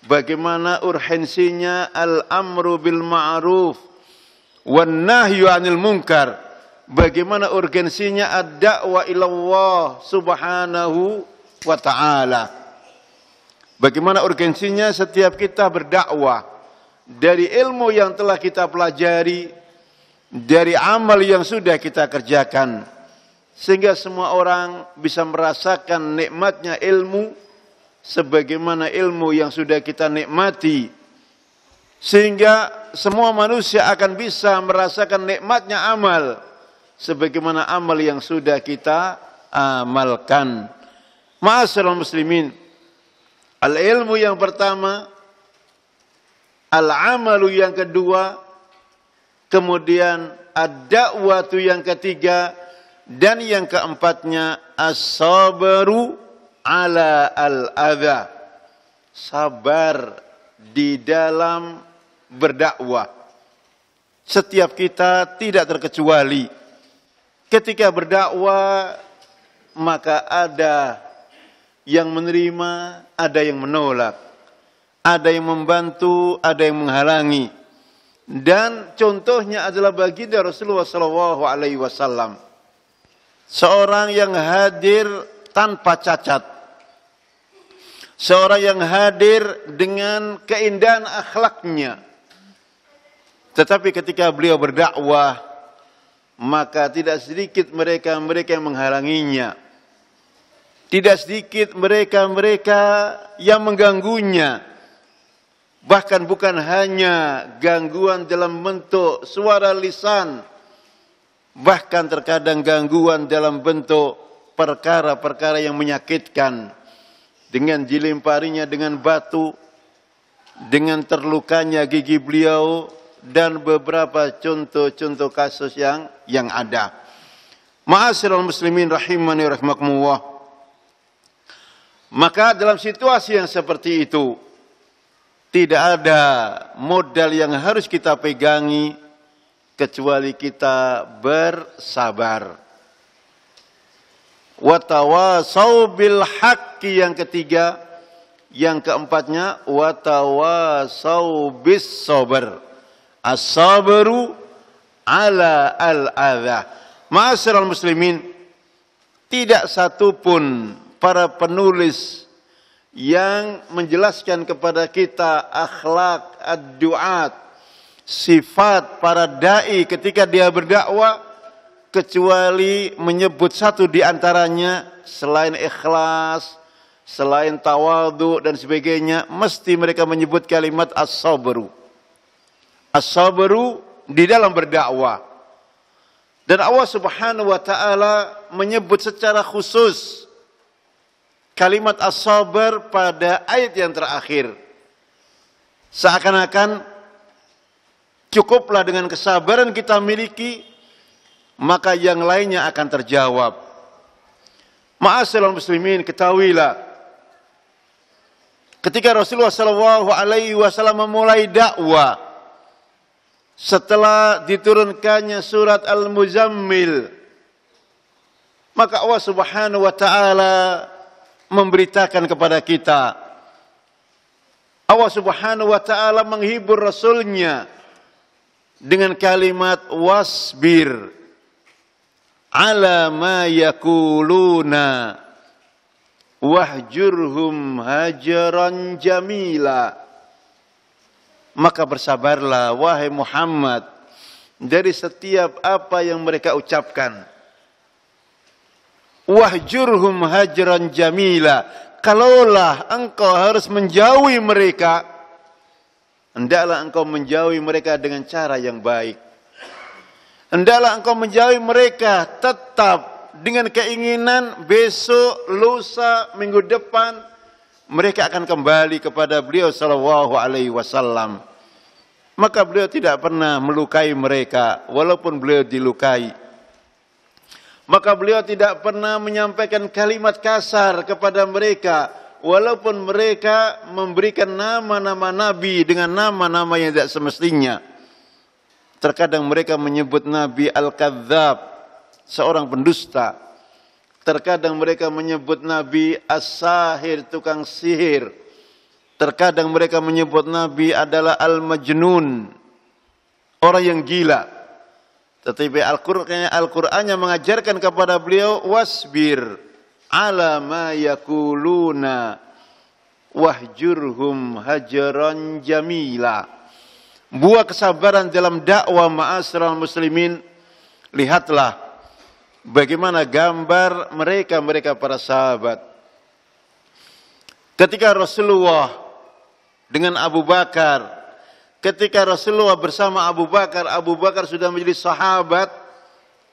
bagaimana urgensinya al-amru bil ma'ruf wan nahyu 'anil munkar, bagaimana urgensinya ad-da'wa ila Allah Subhanahu wa ta'ala. Bagaimana urgensinya setiap kita berdakwah dari ilmu yang telah kita pelajari, dari amal yang sudah kita kerjakan, sehingga semua orang bisa merasakan nikmatnya ilmu sebagaimana ilmu yang sudah kita nikmati, sehingga semua manusia akan bisa merasakan nikmatnya amal sebagaimana amal yang sudah kita amalkan. Ma'asyiral muslimin, al-ilmu yang pertama, al-amalu yang kedua, kemudian ad-da'watu yang ketiga, dan yang keempatnya as-sabru ala al-adha, sabar di dalam berdakwah. Setiap kita tidak terkecuali ketika berdakwah, maka ada yang menerima, ada yang menolak. Ada yang membantu, ada yang menghalangi. Dan contohnya adalah baginda Rasulullah SAW. Seorang yang hadir tanpa cacat. Seorang yang hadir dengan keindahan akhlaknya. Tetapi ketika beliau berdakwah, maka tidak sedikit mereka yang menghalanginya. Tidak sedikit mereka yang mengganggunya. Bahkan bukan hanya gangguan dalam bentuk suara lisan, bahkan terkadang gangguan dalam bentuk perkara-perkara yang menyakitkan, dengan dilemparinya dengan batu, dengan terlukanya gigi beliau, dan beberapa contoh-contoh kasus yang ada. Ma'asyiral muslimin rahimani rahimakumullah. Maka dalam situasi yang seperti itu, tidak ada modal yang harus kita pegangi kecuali kita bersabar. Wa tawasau bil haqqi yang ketiga, yang keempatnya wa tawasau bis sabr. As-sabru ala al-adha. Ma'asyiral muslimin, tidak satupun para penulis yang menjelaskan kepada kita akhlak ad-du'at, sifat para dai ketika dia berdakwah, kecuali menyebut satu di antaranya, selain ikhlas, selain tawadhu dan sebagainya, mesti mereka menyebut kalimat as-sabru. As-sabru di dalam berdakwah. Dan Allah Subhanahu wa taala menyebut secara khusus kalimat as-sabar pada ayat yang terakhir. Seakan-akan cukuplah dengan kesabaran kita miliki, maka yang lainnya akan terjawab. Ma'asyiral muslimin, ketahuilah, ketika Rasulullah SAW memulai dakwah, setelah diturunkannya surat Al-Muzammil, maka Allah Subhanahu wa taala memberitakan kepada kita, Allah Subhanahu wa taala menghibur Rasulnya dengan kalimat wasbir ala ma yakuluna wahjurhum hajaran jamila. Maka bersabarlah wahai Muhammad dari setiap apa yang mereka ucapkan. Wahjurhum hajaran jamila. Kalaulah engkau harus menjauhi mereka, hendaklah engkau menjauhi mereka dengan cara yang baik. Hendaklah engkau menjauhi mereka tetap dengan keinginan besok, lusa, minggu depan mereka akan kembali kepada beliau sallallahu alaihi wasallam. Maka beliau tidak pernah melukai mereka walaupun beliau dilukai. Maka beliau tidak pernah menyampaikan kalimat kasar kepada mereka walaupun mereka memberikan nama-nama nabi dengan nama-nama yang tidak semestinya. Terkadang mereka menyebut Nabi Al-Kadzab, seorang pendusta. Terkadang mereka menyebut Nabi As-Sahir, tukang sihir. Terkadang mereka menyebut Nabi adalah Al-Majnun, orang yang gila. Tetapi Al-Qur'annya mengajarkan kepada beliau wasbir ala ma yakuluna wahjurhum hajaran jamila. Buah kesabaran dalam dakwah ma'asyiral muslimin. Lihatlah bagaimana gambar mereka para sahabat. Ketika Rasulullah dengan Abu Bakar, ketika Rasulullah bersama Abu Bakar sudah menjadi sahabat.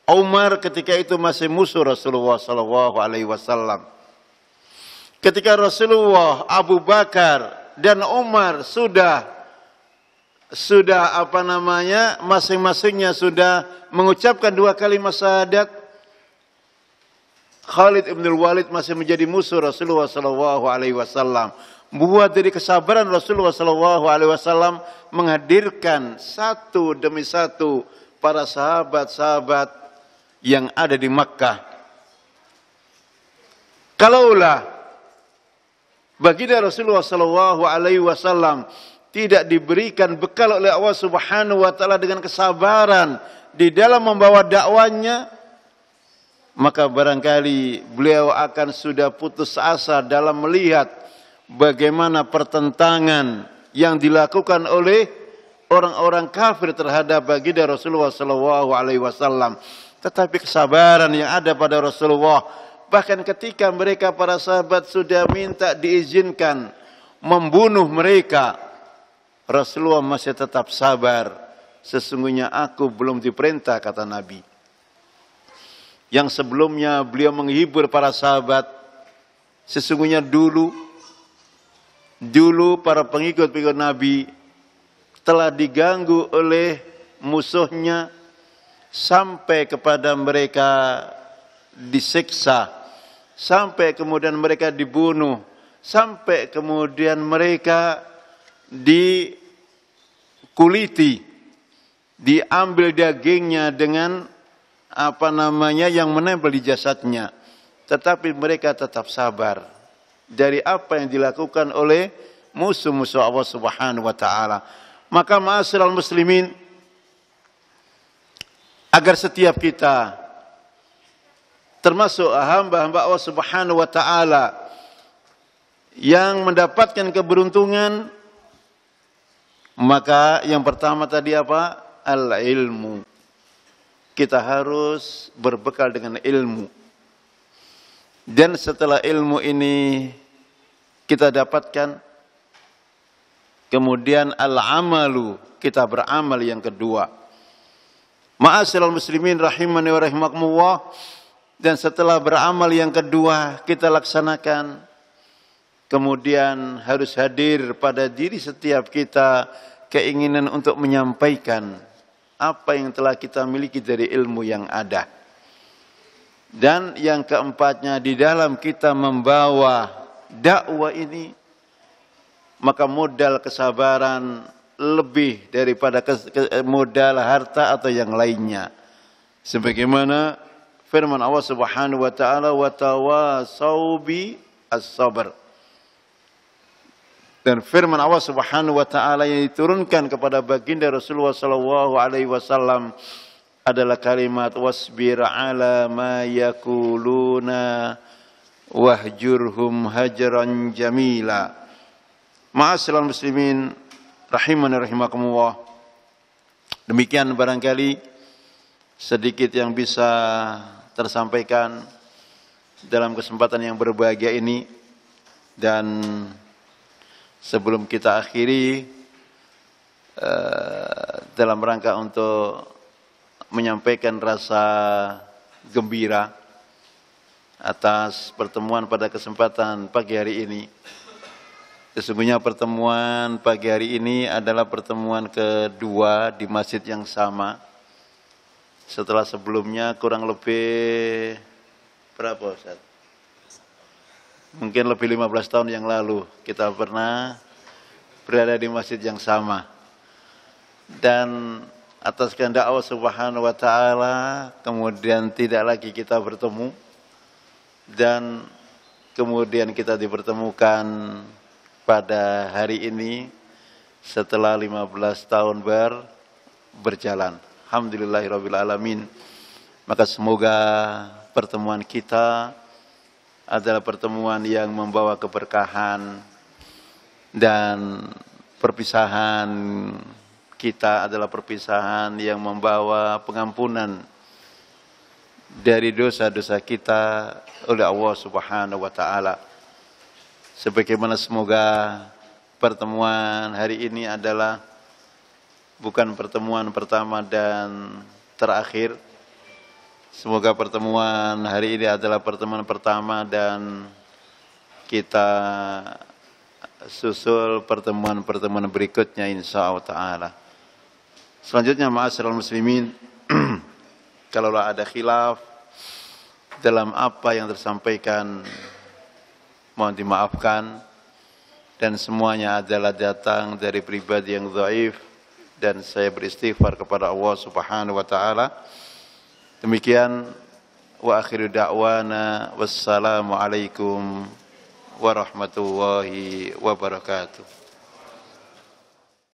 Umar ketika itu masih musuh Rasulullah sallallahu alaihi wasallam. Ketika Rasulullah, Abu Bakar dan Umar sudah masing-masingnya sudah mengucapkan 2 kalimat syahadat, Khalid ibn Walid masih menjadi musuh Rasulullah sallallahu alaihi wasallam. Buat dari kesabaran Rasulullah sallallahu alaihi wasallam menghadirkan satu demi satu para sahabat-sahabat yang ada di Makkah. Kalaulah baginda Rasulullah sallallahu alaihi wasallam tidak diberikan bekal oleh Allah Subhanahu wa taala dengan kesabaran di dalam membawa dakwanya, maka barangkali beliau akan sudah putus asa dalam melihat bagaimana pertentangan yang dilakukan oleh orang-orang kafir terhadap baginda Rasulullah sallallahu alaihi wasallam. Tetapi kesabaran yang ada pada Rasulullah, bahkan ketika mereka para sahabat sudah minta diizinkan membunuh mereka, Rasulullah masih tetap sabar. Sesungguhnya aku belum diperintah, kata Nabi. Yang sebelumnya beliau menghibur para sahabat. Sesungguhnya dulu para pengikut-pengikut Nabi telah diganggu oleh musuhnya sampai kepada mereka disiksa, sampai kemudian mereka dibunuh, sampai kemudian mereka dikuliti, diambil dagingnya dengan yang menempel di jasadnya. Tetapi mereka tetap sabar dari apa yang dilakukan oleh musuh-musuh Allah Subhanahu wa taala. Maka ma'asyiral muslimin, agar setiap kita termasuk hamba-hamba Allah Subhanahu wa taala yang mendapatkan keberuntungan, maka yang pertama tadi apa? Al-ilmu. Kita harus berbekal dengan ilmu. Dan setelah ilmu ini kita dapatkan, kemudian al-amalu, kita beramal yang kedua. Ma'asyiral muslimin rahimani wa rahimakumullah. Dan setelah beramal yang kedua kita laksanakan, kemudian harus hadir pada diri setiap kita keinginan untuk menyampaikan apa yang telah kita miliki dari ilmu yang ada. Dan yang keempatnya, di dalam kita membawa dakwah ini, maka modal kesabaran lebih daripada modal harta atau yang lainnya. Sebagaimana firman Allah Subhanahu wa taala, wa tawasau bi as-sabr. Dan firman Allah Subhanahu wa taala yang diturunkan kepada baginda Rasulullah sallallahu alaihi wasallam adalah kalimat wasbir ala ma yaquluna wahjurhum hajran jamila. Ma'asyiral muslimin rahimani rahimakumullah. Demikian barangkali sedikit yang bisa tersampaikan dalam kesempatan yang berbahagia ini, dan sebelum kita akhiri dalam rangka untuk menyampaikan rasa gembira atas pertemuan pada kesempatan pagi hari ini. Sesungguhnya pertemuan pagi hari ini adalah pertemuan kedua di masjid yang sama. Setelah sebelumnya kurang lebih berapa Ustaz? Mungkin lebih 15 tahun yang lalu kita pernah berada di masjid yang sama. Dan atas kehendak Allah Subhanahu wa taala kemudian tidak lagi kita bertemu, dan kemudian kita dipertemukan pada hari ini setelah 15 tahun berjalan. Alhamdulillahirabbil alamin. Maka semoga pertemuan kita adalah pertemuan yang membawa keberkahan, dan perpisahan kita adalah perpisahan yang membawa pengampunan dari dosa-dosa kita oleh Allah Subhanahu wa taala. Sebagaimana semoga pertemuan hari ini adalah bukan pertemuan pertama dan terakhir. Semoga pertemuan hari ini adalah pertemuan pertama dan kita susul pertemuan-pertemuan berikutnya insyaallah taala. Selanjutnya ma'asyiral muslimin, kalaulah ada khilaf dalam apa yang tersampaikan mohon dimaafkan, dan semuanya adalah datang dari pribadi yang dhaif, dan saya beristighfar kepada Allah Subhanahu wa taala. Demikian wa akhiru da'wana wassalamu alaikum warahmatullahi wabarakatuh.